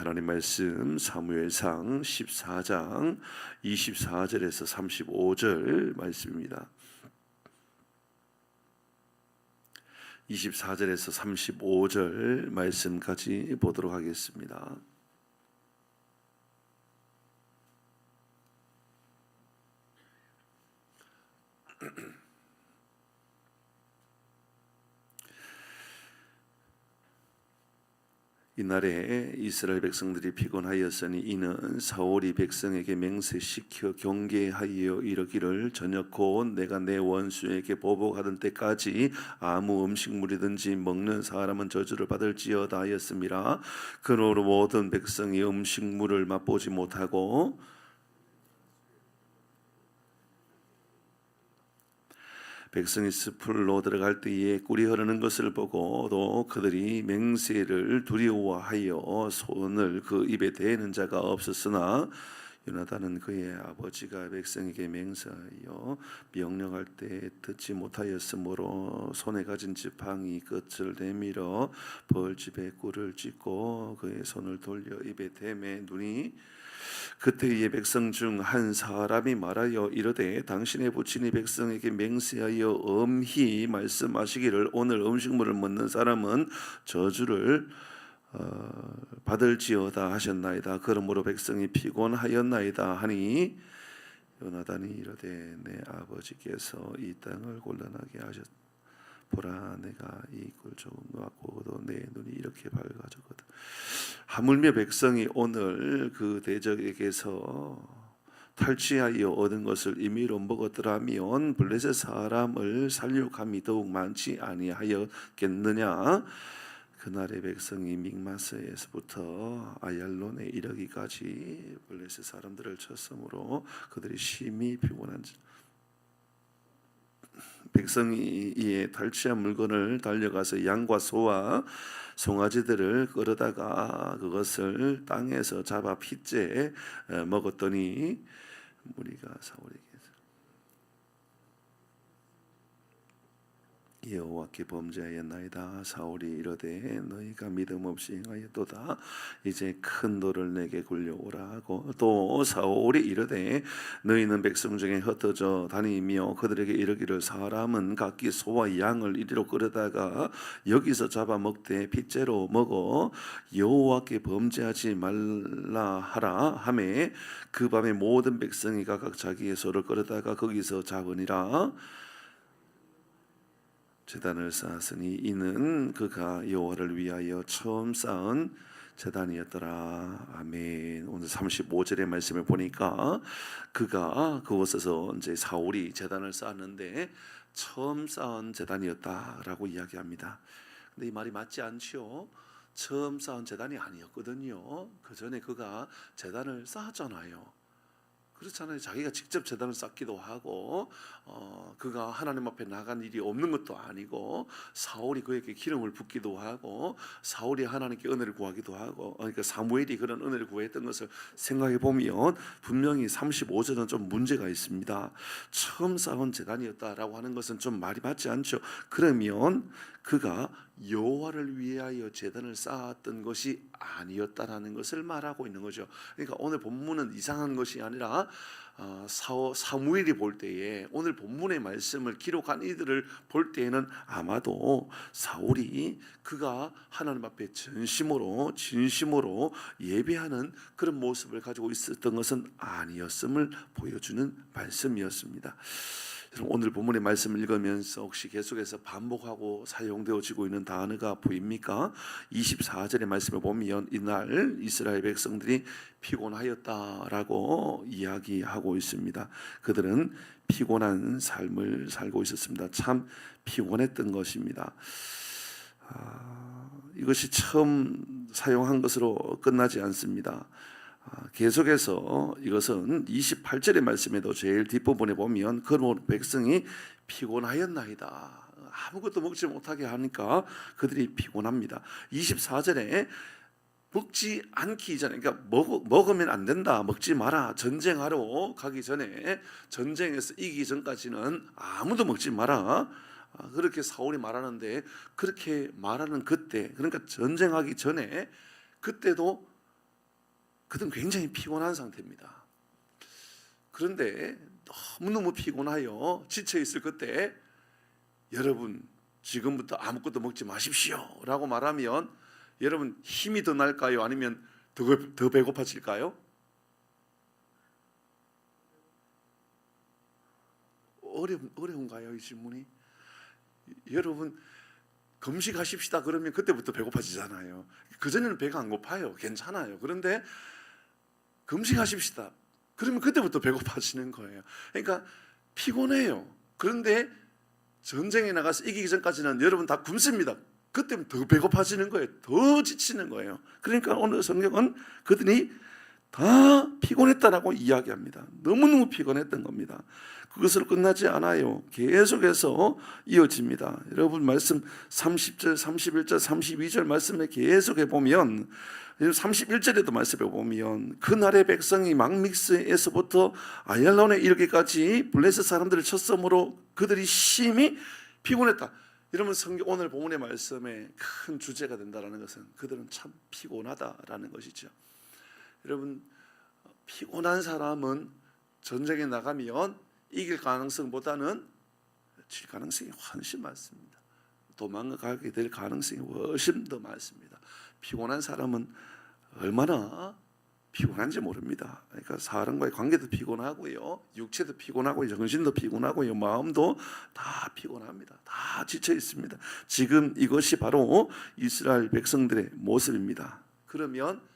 하나님 말씀 사무엘상 14장 24절에서 35절 말씀입니다. 24절에서 35절 말씀까지 보도록 하겠습니다. 이날에 이스라엘 백성들이 피곤하였으니 이는 사울이 백성에게 맹세시켜 경계하여 이르기를 저녁 곧 내가 내 원수에게 보복하던 때까지 아무 음식물이든지 먹는 사람은 저주를 받을지어다 하였음이라. 그러므로 모든 백성이 음식물을 맛보지 못하고 백성이 숲으로 들어갈 때에 꿀이 흐르는 것을 보고 또 그들이 맹세를 두려워하여 손을 그 입에 대는 자가 없었으나 요나단은 그의 아버지가 백성에게 맹세하여 명령할 때 듣지 못하였으므로 손에 가진 지팡이 끝을 내밀어 벌집에 꿀을 찢고 그의 손을 돌려 입에 대매 눈이 그때 이 백성 중 한 사람이 말하여 이르되 당신의 부친이 백성에게 맹세하여 엄히 말씀하시기를 오늘 음식물을 먹는 사람은 저주를 받을지어다 하셨나이다. 그러므로 백성이 피곤하였나이다 하니 요나단이 이르되 내 아버지께서 이 땅을 곤란하게 하셨 보라 내가 이 꿀 조금 놓았고 내 눈이 이렇게 밝아졌거든. 하물며 백성이 오늘 그 대적에게서 탈취하여 얻은 것을 임의로 먹었더라면 블레셋 사람을 살육함이 더욱 많지 아니하였겠느냐. 그날의 백성이 믹마스에서부터 아얄론에 이르기까지 블레셋 사람들을 쳤으므로 그들이 심히 피곤한 백성이 이에 탈취한 물건을 달려가서 양과 소와 송아지들을 끌어다가 그것을 땅에서 잡아 핏째 먹었더니 무리가 사울에게 여호와께 범죄하였나이다. 사울이 이르되 너희가 믿음 없이 행하였도다. 이제 큰 돌을 내게 굴려오라 하고 또 사울이 이르되 너희는 백성 중에 흩어져 다니며 그들에게 이르기를 사람은 각기 소와 양을 이리로 끌어다가 여기서 잡아 먹되 핏째로 먹어 여호와께 범죄하지 말라 하라 하매 그 밤에 모든 백성이 각각 자기의 소를 끌어다가 거기서 잡으니라. 제단을 쌓았으니 이는 그가 여호와를 위하여 처음 쌓은 제단이었더라. 아멘. 오늘 35절의 말씀을 보니까 그가 그곳에서 이제 사울이 제단을 쌓았는데 처음 쌓은 제단이었다라고 이야기합니다. 근데 이 말이 맞지 않죠? 처음 쌓은 제단이 아니었거든요. 그 전에 그가 제단을 쌓았잖아요. 그렇잖아요. 자기가 직접 제단을 쌓기도 하고 그가 하나님 앞에 나간 일이 없는 것도 아니고 사울이 그에게 기름을 붓기도 하고 사울이 하나님께 은혜를 구하기도 하고 그러니까 사무엘이 그런 은혜를 구했던 것을 생각해 보면 분명히 35절은 좀 문제가 있습니다. 처음 쌓은 제단이었다라고 하는 것은 좀 말이 맞지 않죠. 그러면 그가 여호와를 위하여 제단을 쌓았던 것이 아니었다라는 것을 말하고 있는 거죠. 그러니까 오늘 본문은 이상한 것이 아니라 사무엘이 볼 때에 오늘 본문의 말씀을 기록한 이들을 볼 때에는 아마도 사울이 그가 하나님 앞에 진심으로 예배하는 그런 모습을 가지고 있었던 것은 아니었음을 보여주는 말씀이었습니다. 오늘 본문의 말씀을 읽으면서 혹시 계속해서 반복하고 사용되어지고 있는 단어가 보입니까? 24절의 말씀을 보면 이날 이스라엘 백성들이 피곤하였다라고 이야기하고 있습니다. 그들은 피곤한 삶을 살고 있었습니다. 참 피곤했던 것입니다. 이것이 처음 사용한 것으로 끝나지 않습니다. 계속해서 이것은 28절의 말씀에도 제일 뒷부분에 보면 그러므로 백성이 피곤하였나이다. 아무것도 먹지 못하게 하니까 그들이 피곤합니다. 24절에 먹지 않기 전에 그러니까 먹으면 안 된다. 먹지 마라. 전쟁하러 가기 전에 전쟁에서 이기기 전까지는 아무도 먹지 마라. 그렇게 사울이 말하는데 그렇게 말하는 그때 그러니까 전쟁하기 전에 그때도 그들은 굉장히 피곤한 상태입니다. 그런데 너무너무 피곤하여 지쳐있을 그때 여러분 지금부터 아무것도 먹지 마십시오 라고 말하면 여러분 힘이 더 날까요? 아니면 더 배고파질까요? 어려운가요? 이 질문이? 여러분 금식하십시다 그러면 그때부터 배고파지잖아요. 그전에는 배가 안 고파요. 괜찮아요. 그런데 금식하십시다 그러면 그때부터 배고파지는 거예요. 그러니까 피곤해요. 그런데 전쟁에 나가서 이기기 전까지는 여러분 다 굶습니다. 그때는 더 배고파지는 거예요. 더 지치는 거예요. 그러니까 오늘 성경은 그들이 다 피곤했다라고 이야기합니다. 너무너무 피곤했던 겁니다. 그것으로 끝나지 않아요. 계속해서 이어집니다. 여러분 말씀 30절, 31절, 32절 말씀에 계속해 보면 31절에도 말씀해 보면 그날의 백성이 막믹스에서부터 아얄론에 이르기까지 블레셋 사람들을 쳤으므로 그들이 심히 피곤했다. 여러분 성경 오늘 본문의 말씀에 큰 주제가 된다는 것은 그들은 참 피곤하다라는 것이죠. 여러분 피곤한 사람은 전쟁에 나가면 이길 가능성보다는 질 가능성이 훨씬 많습니다. 도망가게 될 가능성이 훨씬 더 많습니다. 피곤한 사람은 얼마나 피곤한지 모릅니다. 그러니까 사람과의 관계도 피곤하고요, 육체도 피곤하고요, 정신도 피곤하고요, 마음도 다 피곤합니다. 다 지쳐 있습니다. 지금 이것이 바로 이스라엘 백성들의 모습입니다. 그러면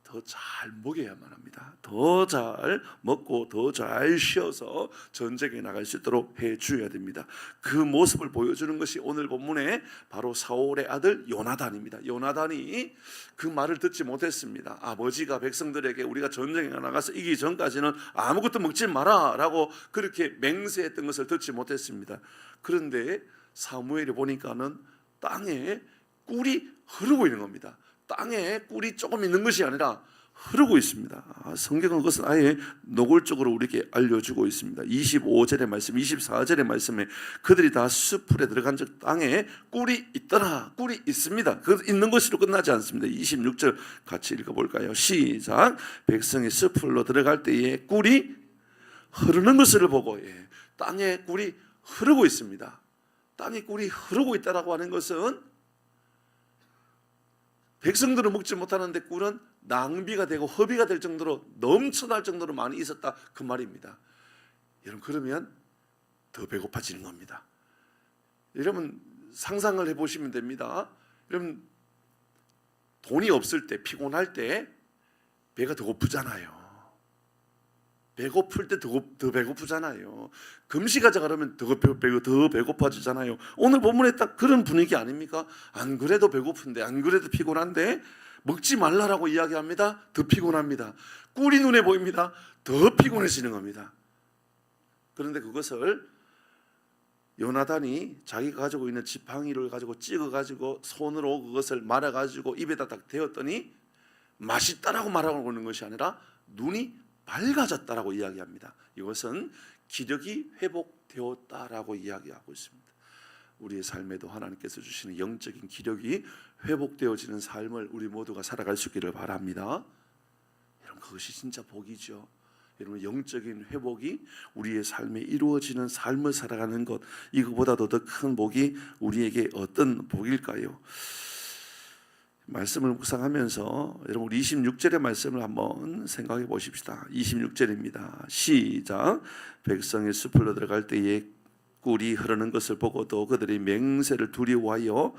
더 잘 먹여야만 합니다. 더 잘 먹고 더 잘 쉬어서 전쟁에 나갈 수 있도록 해줘야 됩니다. 그 모습을 보여주는 것이 오늘 본문에 바로 사울의 아들 요나단입니다. 요나단이 그 말을 듣지 못했습니다. 아버지가 백성들에게 우리가 전쟁에 나가서 이기기 전까지는 아무것도 먹지 마라 라고 그렇게 맹세했던 것을 듣지 못했습니다. 그런데 사무엘이 보니까는 땅에 꿀이 흐르고 있는 겁니다. 땅에 꿀이 조금 있는 것이 아니라 흐르고 있습니다. 성경은 그것은 아예 노골적으로 우리에게 알려주고 있습니다. 25절의 말씀, 24절의 말씀에 그들이 다 숲풀에 들어간 즉 땅에 꿀이 있더라. 꿀이 있습니다. 그 있는 것으로 끝나지 않습니다. 26절 같이 읽어볼까요? 시작. 백성이 숲풀로 들어갈 때에 꿀이 흐르는 것을 보고 땅에 꿀이 흐르고 있습니다. 땅에 꿀이 흐르고 있다라고 하는 것은 백성들은 먹지 못하는데 꿀은 낭비가 되고 허비가 될 정도로 넘쳐날 정도로 많이 있었다 그 말입니다. 여러분 그러면 더 배고파지는 겁니다. 여러분 상상을 해보시면 됩니다. 여러분 돈이 없을 때 피곤할 때 배가 더 고프잖아요. 배고플 때 더 배고프잖아요. 금식하자 그러면 더 배고파지잖아요. 오늘 본문에 딱 그런 분위기 아닙니까? 안 그래도 배고픈데 안 그래도 피곤한데 먹지 말라라고 이야기합니다. 더 피곤합니다. 꿀이 눈에 보입니다. 더 피곤해지는 겁니다. 그런데 그것을 요나단이 자기가 가지고 있는 지팡이를 가지고 찍어가지고 손으로 그것을 말아가지고 입에다 딱 대었더니 맛있다라고 말하고 있는 것이 아니라 눈이 밝아졌다라고 이야기합니다. 이것은 기력이 회복되었다라고 이야기하고 있습니다. 우리의 삶에도 하나님께서 주시는 영적인 기력이 회복되어지는 삶을 우리 모두가 살아갈 수 있기를 바랍니다. 여러분 그것이 진짜 복이죠. 여러분 영적인 회복이 우리의 삶에 이루어지는 삶을 살아가는 것, 이거보다도 더 큰 복이 우리에게 어떤 복일까요? 말씀을 묵상하면서 여러분 우리 26절의 말씀을 한번 생각해 보십시다. 26절입니다. 시작. 백성이 숲으로 들어갈 때에 꿀이 흐르는 것을 보고도 그들이 맹세를 두려워하여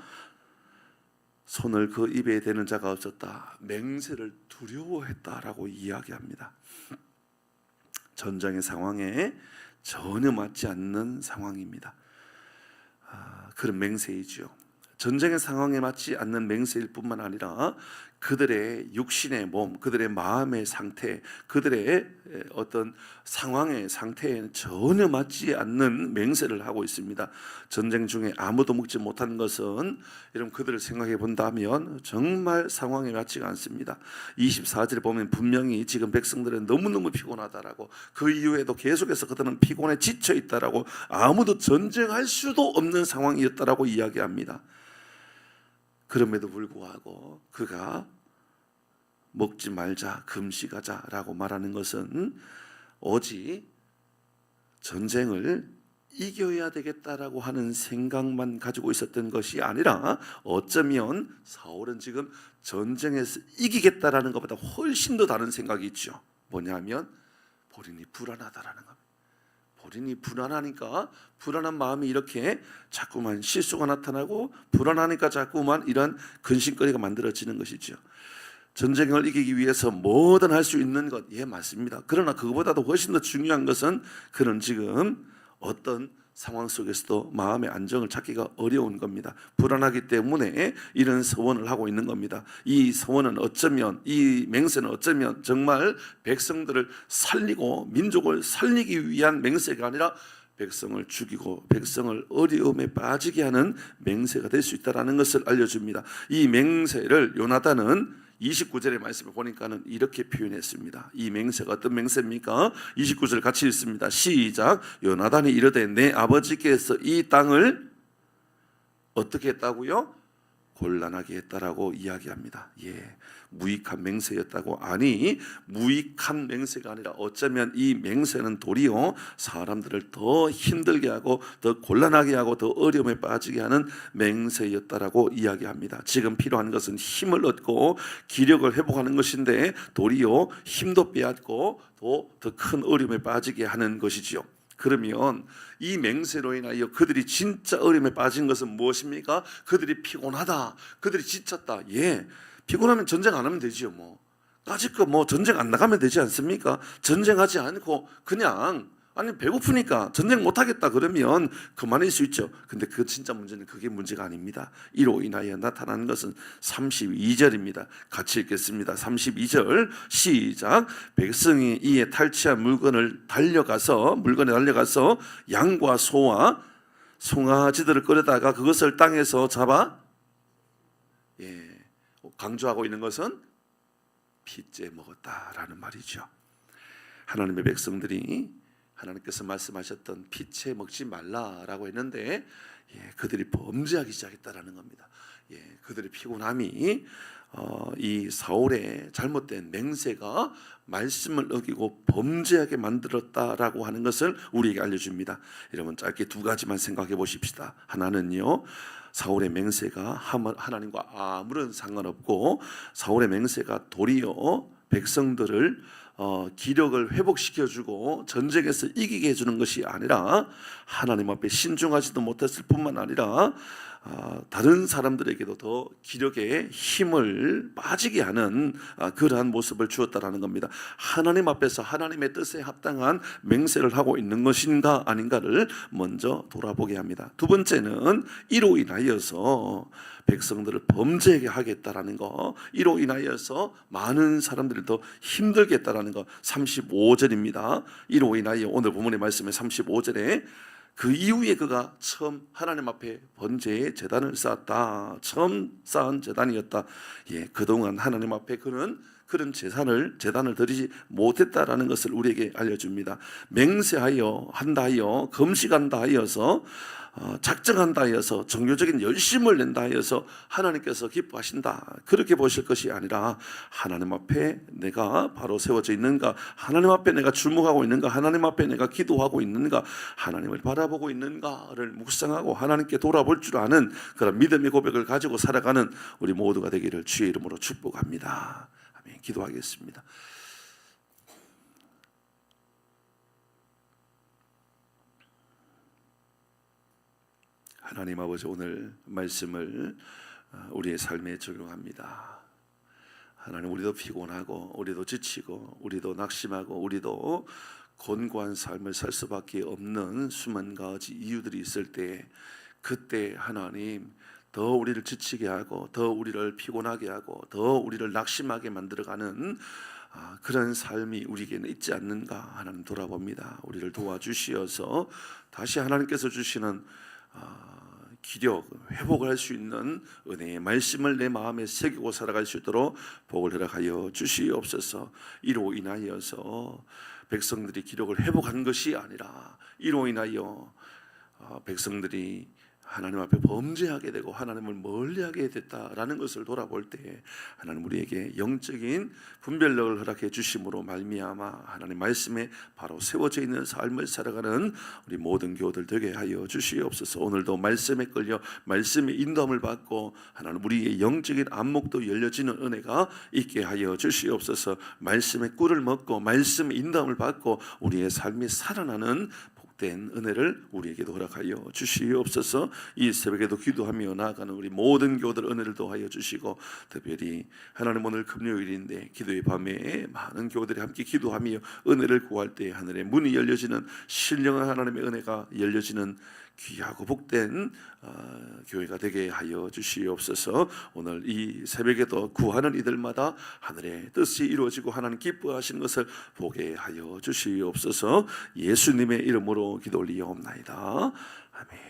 손을 그 입에 대는 자가 없었다. 맹세를 두려워했다라고 이야기합니다. 전쟁의 상황에 전혀 맞지 않는 상황입니다. 그런 맹세이죠. 전쟁의 상황에 맞지 않는 맹세일 뿐만 아니라 그들의 육신의 몸, 그들의 마음의 상태, 그들의 어떤 상황의 상태에 전혀 맞지 않는 맹세를 하고 있습니다. 전쟁 중에 아무도 먹지 못한 것은 여러분 그들을 생각해 본다면 정말 상황에 맞지가 않습니다. 24절에 보면 분명히 지금 백성들은 너무너무 피곤하다라고, 그 이후에도 계속해서 그들은 피곤에 지쳐 있다라고, 아무도 전쟁할 수도 없는 상황이었다라고 이야기합니다. 그럼에도 불구하고 그가 먹지 말자, 금식하자라고 말하는 것은 오직 전쟁을 이겨야 되겠다라고 하는 생각만 가지고 있었던 것이 아니라 어쩌면 사울은 지금 전쟁에서 이기겠다라는 것보다 훨씬 더 다른 생각이 있죠. 뭐냐면 본인이 불안하다라는 겁니다. 본인이 불안하니까 불안한 마음이 이렇게 자꾸만 실수가 나타나고 불안하니까 자꾸만 이런 근심거리가 만들어지는 것이죠. 전쟁을 이기기 위해서 뭐든 할 수 있는 것, 예, 맞습니다. 그러나 그것보다도 훨씬 더 중요한 것은 그는 지금 어떤 상황 속에서도 마음의 안정을 찾기가 어려운 겁니다. 불안하기 때문에 이런 서원을 하고 있는 겁니다. 이 서원은 어쩌면, 이 맹세는 어쩌면 정말 백성들을 살리고 민족을 살리기 위한 맹세가 아니라 백성을 죽이고 백성을 어려움에 빠지게 하는 맹세가 될 수 있다는 것을 알려줍니다. 이 맹세를 요나단은 29절의 말씀을 보니까는 이렇게 표현했습니다. 이 맹세가 어떤 맹세입니까? 29절 같이 읽습니다. 시작. 요나단이 이르되 내 아버지께서 이 땅을 어떻게 했다고요? 곤란하게 했다라고 이야기합니다. 예, 무익한 맹세였다고. 아니, 무익한 맹세가 아니라 어쩌면 이 맹세는 도리어 사람들을 더 힘들게 하고 더 곤란하게 하고 더 어려움에 빠지게 하는 맹세였다라고 이야기합니다. 지금 필요한 것은 힘을 얻고 기력을 회복하는 것인데 도리어 힘도 빼앗고 더 큰 어려움에 빠지게 하는 것이지요. 그러면 이 맹세로 인하여 그들이 진짜 어려움에 빠진 것은 무엇입니까? 그들이 피곤하다, 그들이 지쳤다. 예, 피곤하면 전쟁 안 하면 되지요. 뭐 까짓거 뭐 전쟁 안 나가면 되지 않습니까? 전쟁하지 않고 그냥 아니 배고프니까 전쟁 못 하겠다 그러면 그만일 수 있죠. 근데 그 진짜 문제는 그게 문제가 아닙니다. 이로 인하여 나타나는 것은 32절입니다. 같이 읽겠습니다. 32절 시작. 백성이 이에 탈취한 물건에 달려가서 양과 소와 송아지들을 끌어다가 그것을 땅에서 잡아, 예, 강조하고 있는 것은 핏째 먹었다라는 말이죠. 하나님의 백성들이 하나님께서 말씀하셨던 핏째 먹지 말라라고 했는데, 예, 그들이 범죄하기 시작했다라는 겁니다. 예, 그들의 피곤함이 이 사울의 잘못된 맹세가 말씀을 어기고 범죄하게 만들었다라고 하는 것을 우리에게 알려줍니다. 여러분 짧게 두 가지만 생각해 보십시다. 하나는요, 사울의 맹세가 하나님과 아무런 상관없고 사울의 맹세가 도리어 백성들을 기력을 회복시켜주고 전쟁에서 이기게 해주는 것이 아니라 하나님 앞에 신중하지도 못했을 뿐만 아니라 다른 사람들에게도 더 기력에 힘을 빠지게 하는 그러한 모습을 주었다라는 겁니다. 하나님 앞에서 하나님의 뜻에 합당한 맹세를 하고 있는 것인가 아닌가를 먼저 돌아보게 합니다. 두 번째는 이로 인하여서 백성들을 범죄하게 하겠다라는 거, 이로 인하여서 많은 사람들을 더 힘들게 했다라는 거. 35절입니다. 이로 인하여 오늘 본문의 말씀에 35절에 그 이후에 그가 처음 하나님 앞에 번제의 제단을 쌓았다. 처음 쌓은 제단이었다. 예, 그동안 하나님 앞에 그는 그런 제단을 드리지 못했다라는 것을 우리에게 알려줍니다. 맹세하여 한다 하여 금식한다 하여서 작정한다 하여서 정교적인 열심을 낸다 하여서 하나님께서 기뻐하신다, 그렇게 보실 것이 아니라 하나님 앞에 내가 바로 세워져 있는가, 하나님 앞에 내가 주목하고 있는가, 하나님 앞에 내가 기도하고 있는가, 하나님을 바라보고 있는가를 묵상하고 하나님께 돌아볼 줄 아는 그런 믿음의 고백을 가지고 살아가는 우리 모두가 되기를 주의 이름으로 축복합니다. 아멘. 기도하겠습니다. 하나님 아버지, 오늘 말씀을 우리의 삶에 적용합니다. 하나님, 우리도 피곤하고 우리도 지치고 우리도 낙심하고 우리도 곤고한 삶을 살 수밖에 없는 수만 가지 이유들이 있을 때, 그때 하나님 더 우리를 지치게 하고 더 우리를 피곤하게 하고 더 우리를 낙심하게 만들어가는 그런 삶이 우리에게는 있지 않는가 하나님 돌아봅니다. 우리를 도와주시어서 다시 하나님께서 주시는 기력, 회복을 할 수 있는 은혜의 말씀을 내 마음에 새기고 살아갈 수 있도록 복을 허락하여 주시옵소서. 이로 인하여서 백성들이 기력을 회복한 것이 아니라 이로 인하여 백성들이 하나님 앞에 범죄하게 되고 하나님을 멀리하게 됐다라는 것을 돌아볼 때 하나님 우리에게 영적인 분별력을 허락해 주심으로 말미암아 하나님 말씀에 바로 세워져 있는 삶을 살아가는 우리 모든 교우들 되게 하여 주시옵소서. 오늘도 말씀에 끌려 말씀의 인도함을 받고 하나님 우리의 영적인 안목도 열려지는 은혜가 있게 하여 주시옵소서. 말씀의 꿀을 먹고 말씀의 인도함을 받고 우리의 삶이 살아나는 된 은혜를 우리에게도 허락하여 주시옵소서. 이 새벽에도 기도하며 나아가는 우리 모든 교우들 은혜를 더하여 주시고, 특별히 하나님 오늘 금요일인데 기도의 밤에 많은 교우들이 함께 기도하며 은혜를 구할 때 하늘의 문이 열려지는 신령한 하나님의 은혜가 열려지는 귀하고 복된 교회가 되게 하여 주시옵소서. 오늘 이 새벽에도 구하는 이들마다 하늘의 뜻이 이루어지고 하나님 기뻐하시는 것을 보게 하여 주시옵소서. 예수님의 이름으로 기도 올리옵나이다. 아멘.